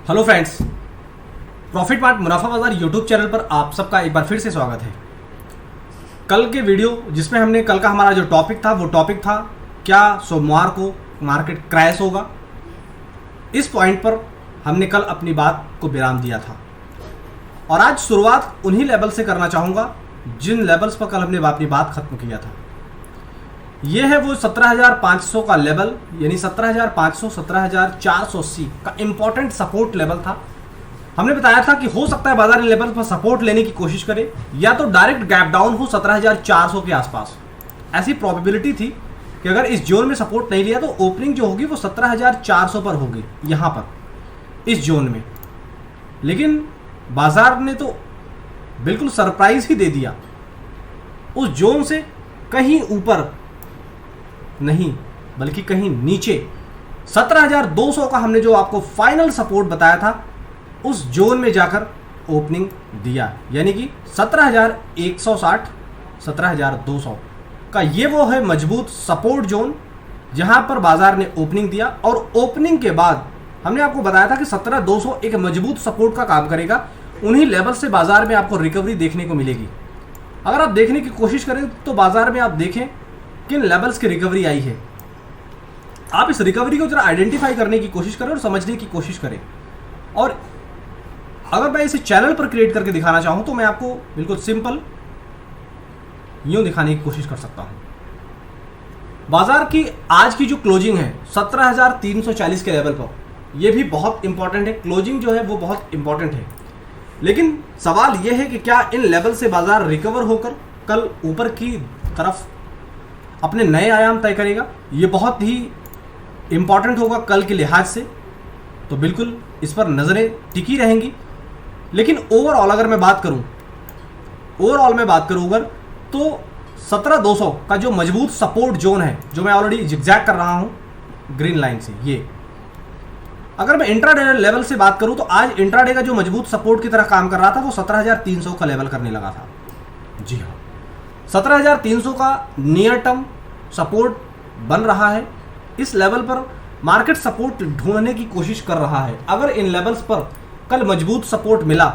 Hello friends, profit part मुनाफा बाजार YouTube channel पर आप सबका एक बार फिर से स्वागत है। कल के वीडियो जिसमें हमने कल का हमारा जो टॉपिक था वो टॉपिक था क्या सोमवार को मार्केट क्रैश होगा। इस पॉइंट पर हमने कल अपनी बात को विराम दिया था और आज शुरुआत उन्हीं लेवल से करना चाहूँगा जिन लेवल्स पर कल हमने अपनी बात खत्म किया था। ये है वो 17,500 का लेवल, यानी 17,500 17,480 का इंपॉर्टेंट सपोर्ट लेवल था। हमने बताया था कि हो सकता है बाजार इन लेवल पर सपोर्ट लेने की कोशिश करे या तो डायरेक्ट गैप डाउन हो 17,400 के आसपास। ऐसी प्रोबेबिलिटी थी कि अगर इस जोन में सपोर्ट नहीं लिया तो ओपनिंग जो होगी वो 17,400 पर होगी, यहाँ पर इस जोन में। लेकिन बाजार ने तो बिल्कुल सरप्राइज ही दे दिया, उस जोन से कहीं ऊपर नहीं बल्कि कहीं नीचे 17,200 का हमने जो आपको फाइनल सपोर्ट बताया था उस जोन में जाकर ओपनिंग दिया, यानी कि 17,160 17,200 का ये वो है मजबूत सपोर्ट जोन जहां पर बाजार ने ओपनिंग दिया। और ओपनिंग के बाद हमने आपको बताया था कि 17,200 एक मजबूत सपोर्ट का काम करेगा। उन्हीं लेवल से बाजार में आपको रिकवरी देखने को मिलेगी। अगर आप देखने की कोशिश करें तो बाजार में आप देखें किन लेवल्स की रिकवरी आई है। आप इस रिकवरी को जरा आइडेंटिफाई करने की कोशिश करें और समझने की कोशिश करें। और अगर मैं इसे चैनल पर क्रिएट करके दिखाना चाहूं तो मैं आपको बिल्कुल सिंपल यूं दिखाने की कोशिश कर सकता हूं। बाजार की आज की जो क्लोजिंग है 17,340 के लेवल पर, यह भी बहुत इंपॉर्टेंट है। क्लोजिंग जो है वो बहुत इंपॉर्टेंट है, लेकिन सवाल यह है कि क्या इन लेवल से बाजार रिकवर होकर कल ऊपर की तरफ अपने नए आयाम तय करेगा। ये बहुत ही इंपॉर्टेंट होगा कल के लिहाज से, तो बिल्कुल इस पर नज़रें टिकी रहेंगी। लेकिन ओवरऑल अगर मैं बात करूं, अगर तो 17,200 का जो मजबूत सपोर्ट जोन है, जो मैं ऑलरेडी जिगजैग कर रहा हूं ग्रीन लाइन से, ये अगर मैं इंट्राडे लेवल से बात करूं तो आज इंट्राडे का जो मजबूत सपोर्ट की तरह काम कर रहा था वो 17,300 का लेवल करने लगा था। जी हाँ, 17,300 का नियर टर्म सपोर्ट बन रहा है। इस लेवल पर मार्केट सपोर्ट ढूंढने की कोशिश कर रहा है। अगर इन लेवल्स पर कल मजबूत सपोर्ट मिला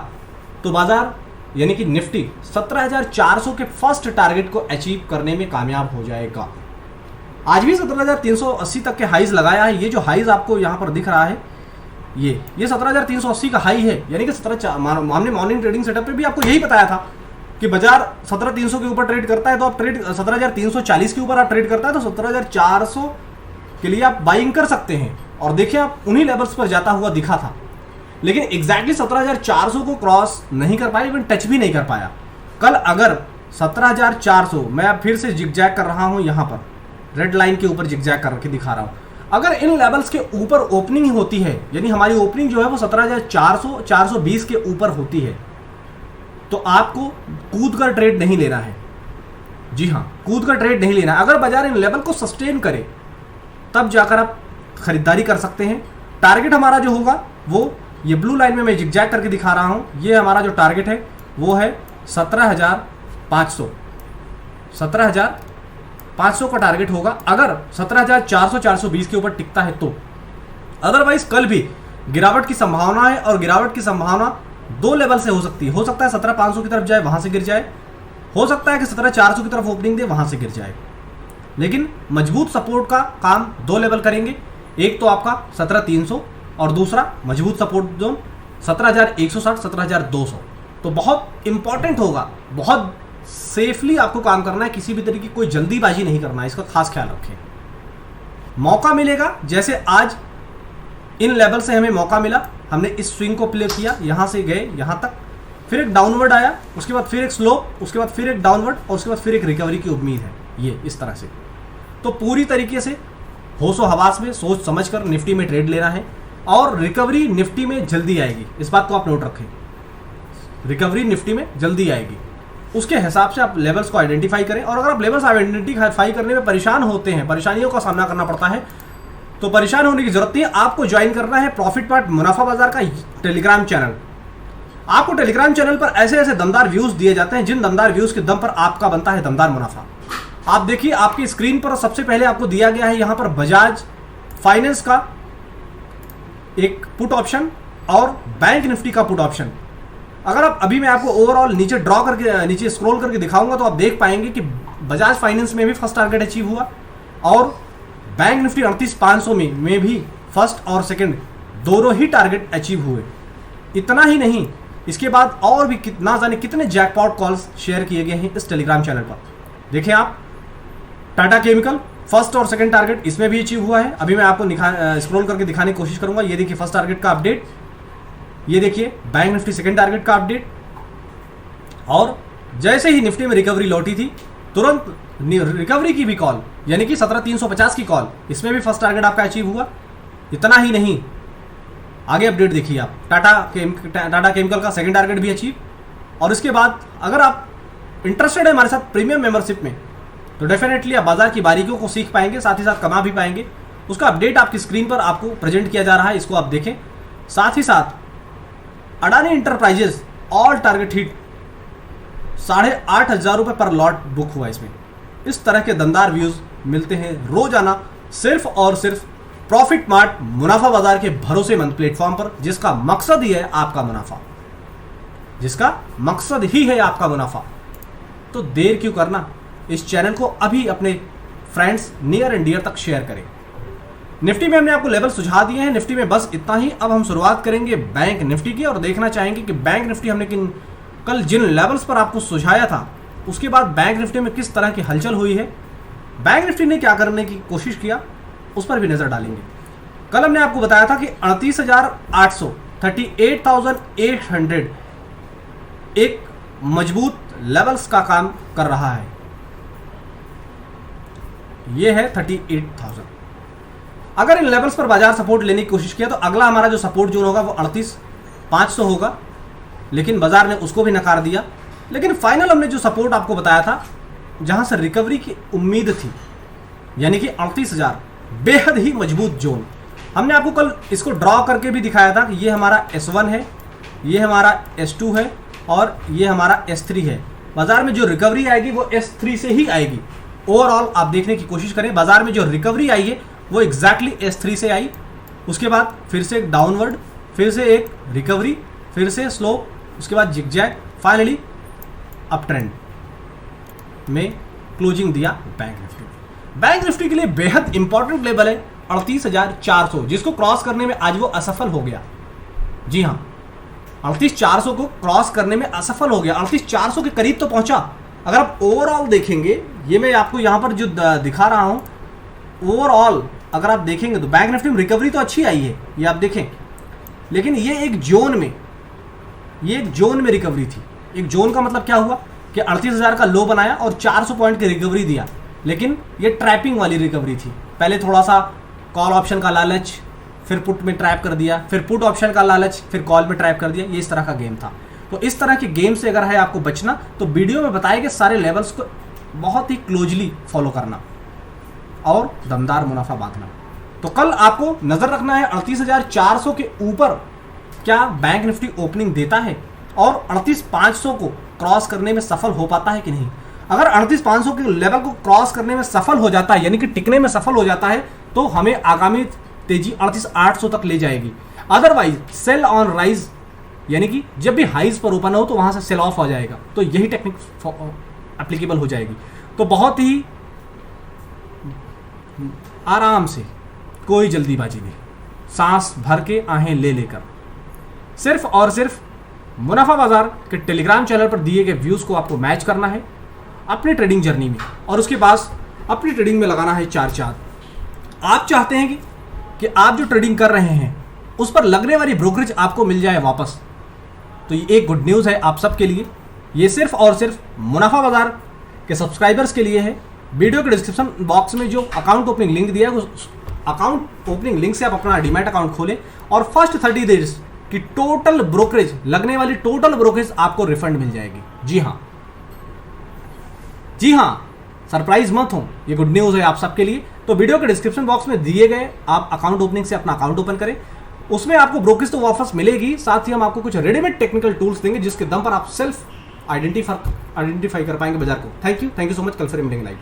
तो बाजार यानी कि निफ्टी 17,400 के फर्स्ट टारगेट को अचीव करने में कामयाब हो जाएगा। आज भी 17,380 तक के हाईज लगाया है। ये जो हाईज आपको यहाँ पर दिख रहा है ये 17,380 का हाई है, यानी कि हमने मॉर्निंग ट्रेडिंग सेटअप पे भी आपको यही बताया था कि बाजार 17,300 के ऊपर ट्रेड करता है तो आप ट्रेड 17,340 के ऊपर आप ट्रेड करता है तो 17,400 के लिए आप बाइंग कर सकते हैं। और देखिए आप उन्हीं लेवल्स पर जाता हुआ दिखा था, लेकिन एग्जैक्टली 17,400 को क्रॉस नहीं कर पाया, इवन टच भी नहीं कर पाया। कल अगर 17,400, मैं फिर से जिगजैग कर रहा हूं, यहां पर रेड लाइन के ऊपर जिगजैग करके दिखा रहा हूं, अगर इन लेवल्स के ऊपर ओपनिंग होती है, यानी हमारी ओपनिंग जो है वो 17,400 420 के ऊपर होती है, तो आपको कूद कर ट्रेड नहीं लेना है। जी हाँ, कूद कर ट्रेड नहीं लेना। अगर बाजार इन लेवल को सस्टेन करे तब जाकर आप खरीदारी कर सकते हैं। टारगेट हमारा जो होगा वो ये ब्लू लाइन में मैं जिगजैग करके दिखा रहा हूं, ये हमारा जो टारगेट है वो है 17,500 17,500 का टारगेट होगा अगर 17,400 420 के ऊपर टिकता है तो। अदरवाइज कल भी गिरावट की संभावना है और गिरावट की संभावना दो लेवल से हो सकती है। हो सकता है 17,500 की तरफ जाए, वहां से गिर जाए, हो सकता है कि 17,400 की तरफ ओपनिंग दे, वहां से गिर जाए। लेकिन मजबूत सपोर्ट का काम दो लेवल करेंगे, एक तो आपका 17,300 और दूसरा मजबूत सपोर्ट जोन 17,160 17,200। तो बहुत इंपॉर्टेंट होगा, बहुत सेफली आपको काम करना है, किसी भी तरीके की कोई जल्दीबाजी नहीं करना है, इसका खास ख्याल रखें। मौका मिलेगा, जैसे आज इन लेवल से हमें मौका मिला, हमने इस स्विंग को प्ले किया, यहां से गए यहां तक, फिर एक डाउनवर्ड आया, उसके बाद फिर एक स्लोप, उसके बाद फिर एक डाउनवर्ड और उसके बाद फिर एक रिकवरी की उम्मीद है। ये इस तरह से तो पूरी तरीके से होशो हवास में सोच समझ कर निफ्टी में ट्रेड लेना है और रिकवरी निफ्टी में जल्दी आएगी। इस बात को आप नोट रखें, रिकवरी निफ्टी में जल्दी आएगी। उसके हिसाब से आप लेवल्स को आइडेंटिफाई करें। और अगर आप लेवल्स आइडेंटिफाई करने में परेशान होते हैं, परेशानियों का सामना करना पड़ता है, तो परेशान होने की जरूरत नहीं है। आपको ज्वाइन करना है प्रॉफिट पार्ट मुनाफा बाजार का टेलीग्राम चैनल। आपको टेलीग्राम चैनल पर ऐसे ऐसे दमदार व्यूज दिए जाते हैं जिन दमदार व्यूज के दम पर आपका बनता है दमदार मुनाफा। आप देखिए आपकी स्क्रीन पर सबसे पहले आपको दिया गया है यहां पर बजाज फाइनेंस का एक पुट ऑप्शन और बैंक निफ्टी का पुट ऑप्शन। अगर आप अभी मैं आपको ओवरऑल नीचे ड्रॉ करके नीचे स्क्रॉल करके दिखाऊंगा तो आप देख पाएंगे कि बजाज फाइनेंस में भी फर्स्ट टारगेट अचीव हुआ और बैंक निफ्टी 38,500 में भी फर्स्ट और सेकंड दोनों ही टारगेट अचीव हुए। इतना ही नहीं, इसके बाद और भी कितना जाने कितने जैकपॉट कॉल्स शेयर किए गए हैं इस टेलीग्राम चैनल पर। देखें आप, टाटा केमिकल फर्स्ट और सेकंड टारगेट इसमें भी अचीव हुआ है। अभी मैं आपको स्क्रॉल करके दिखाने की कोशिश करूंगा। ये देखिए फर्स्ट टारगेट का अपडेट, ये देखिए बैंक निफ्टी सेकंड टारगेट का अपडेट। और जैसे ही निफ्टी में रिकवरी लौटी थी तुरंत रिकवरी की भी कॉल, यानी कि 17,350 की कॉल, इसमें भी फर्स्ट टारगेट आपका अचीव हुआ। इतना ही नहीं, आगे अपडेट देखिए आप, टाटा केमिकल का सेकंड टारगेट भी अचीव। और इसके बाद अगर आप इंटरेस्टेड है हमारे साथ प्रीमियम मेंबरशिप में तो डेफिनेटली आप बाजार की बारीकियों को सीख पाएंगे, साथ ही साथ कमा भी पाएंगे। उसका अपडेट आपकी स्क्रीन पर आपको प्रेजेंट किया जा रहा है, इसको आप देखें। साथ ही साथ Adani enterprises all target hit, 8,500 रुपये पर लॉट बुक हुआ इसमें। इस तरह के दमदार व्यूज मिलते हैं रोजाना सिर्फ और सिर्फ प्रॉफिट मार्ट मुनाफा बाजार के भरोसेमंद प्लेटफॉर्म पर, जिसका मकसद ही है आपका मुनाफा, जिसका मकसद ही है आपका मुनाफा। तो देर क्यों करना, इस चैनल को अभी अपने फ्रेंड्स नियर एंड डियर तक शेयर करें। निफ्टी में हमने आपको लेवल सुझा दिए हैं, निफ्टी में बस इतना ही। अब हम शुरुआत करेंगे बैंक निफ्टी की और देखना चाहेंगे कि बैंक निफ्टी हमने कल जिन लेवल्स पर आपको सुझाया था उसके बाद बैंक निफ्टी में किस तरह की हलचल हुई है, बैंक निफ्टी ने क्या करने की कोशिश किया, उस पर भी नजर डालेंगे। कल हमने आपको बताया था कि 38,800 38,800 एक मजबूत लेवल्स का काम कर रहा है। यह है 38,000। अगर इन लेवल्स पर बाजार सपोर्ट लेने की कोशिश किया तो अगला हमारा जो सपोर्ट जोन होगा वो 38,500 होगा, लेकिन बाजार ने उसको भी नकार दिया। लेकिन फाइनल हमने जो सपोर्ट आपको बताया था जहां से रिकवरी की उम्मीद थी, यानी कि 38,000, बेहद ही मजबूत जोन। हमने आपको कल इसको ड्रॉ करके भी दिखाया था कि ये हमारा S1 है, ये हमारा S2 है और ये हमारा S3 है। बाजार में जो रिकवरी आएगी वो S3 से ही आएगी। ओवरऑल आप देखने की कोशिश करें, बाजार में जो रिकवरी आई है वो एग्जैक्टली S3 से आई। उसके बाद फिर से एक डाउनवर्ड, फिर से एक रिकवरी, फिर से स्लोप, उसके बाद जिगजैग, फाइनली अप ट्रेंड में क्लोजिंग दिया बैंक निफ्टी। बैंक निफ्टी के लिए बेहद इंपॉर्टेंट लेवल है 38,400, जिसको क्रॉस करने में आज वो असफल हो गया। जी हाँ, 38,400 को क्रॉस करने में असफल हो गया। 38,400 के करीब तो पहुंचा। अगर आप ओवरऑल देखेंगे, ये मैं आपको यहां पर जो दिखा रहा हूं, ओवरऑल अगर आप देखेंगे तो बैंक निफ्टी में रिकवरी तो अच्छी आई है, ये आप देखें, लेकिन ये एक जोन में रिकवरी थी। एक जोन का मतलब क्या हुआ कि 38,000 का लो बनाया और 400 पॉइंट की रिकवरी दिया, लेकिन ये ट्रैपिंग वाली रिकवरी थी। पहले थोड़ा सा कॉल ऑप्शन का लालच, फिर पुट में ट्रैप कर दिया, फिर पुट ऑप्शन का लालच, फिर कॉल में ट्रैप कर दिया। ये इस तरह का गेम था। तो इस तरह के गेम से अगर है आपको बचना तो वीडियो में बताए गए सारे लेवल्स को बहुत ही क्लोजली फॉलो करना और दमदार मुनाफा बांधना। तो कल आपको नजर रखना है 38,400 के ऊपर क्या बैंक निफ्टी ओपनिंग देता है और 38,500 को क्रॉस करने में सफल हो पाता है कि नहीं। अगर 38,500 के लेवल को क्रॉस करने में सफल हो जाता है, यानी कि टिकने में सफल हो जाता है, तो हमें आगामी तेजी 38,800 तक ले जाएगी। अदरवाइज सेल ऑन राइज, यानी कि जब भी हाइज पर ओपन हो तो वहां से सेल ऑफ हो जाएगा। तो यही टेक्निक एप्लीकेबल हो जाएगी। तो बहुत ही आराम से, कोई जल्दीबाजी नहीं, सांस भर के आहें ले लेकर, सिर्फ और सिर्फ मुनाफा बाजार के टेलीग्राम चैनल पर दिए गए व्यूज को आपको मैच करना है अपनी ट्रेडिंग जर्नी में, और उसके पास अपनी ट्रेडिंग में लगाना है चार चांद। आप चाहते हैं कि आप जो ट्रेडिंग कर रहे हैं उस पर लगने वाली ब्रोकरेज आपको मिल जाए वापस, तो ये एक गुड न्यूज़ है आप सबके लिए। ये सिर्फ और सिर्फ मुनाफा बाजार के सब्सक्राइबर्स के लिए है। वीडियो के डिस्क्रिप्शन बॉक्स में जो अकाउंट ओपनिंग लिंक दिया है, उस अकाउंट ओपनिंग लिंक से आप अपना डीमैट अकाउंट खोलें और फर्स्ट 30 डेज की टोटल ब्रोकरेज, लगने वाली टोटल ब्रोकरेज आपको रिफंड मिल जाएगी। जी हाँ, सरप्राइज मत हो, ये गुड न्यूज़ है आप सबके लिए। तो वीडियो के डिस्क्रिप्शन बॉक्स में दिए गए आप अकाउंट ओपनिंग से अपना अकाउंट ओपन करें, उसमें आपको ब्रोकरेज तो वापस मिलेगी, साथ ही हम आपको कुछ रेडीमेड टेक्निकल टूल्स देंगे जिसके दम पर आप सेल्फ आइडेंटिफाई कर पाएंगे बाजार को। Thank you so much. कल फिर मिलेंगे लाइव।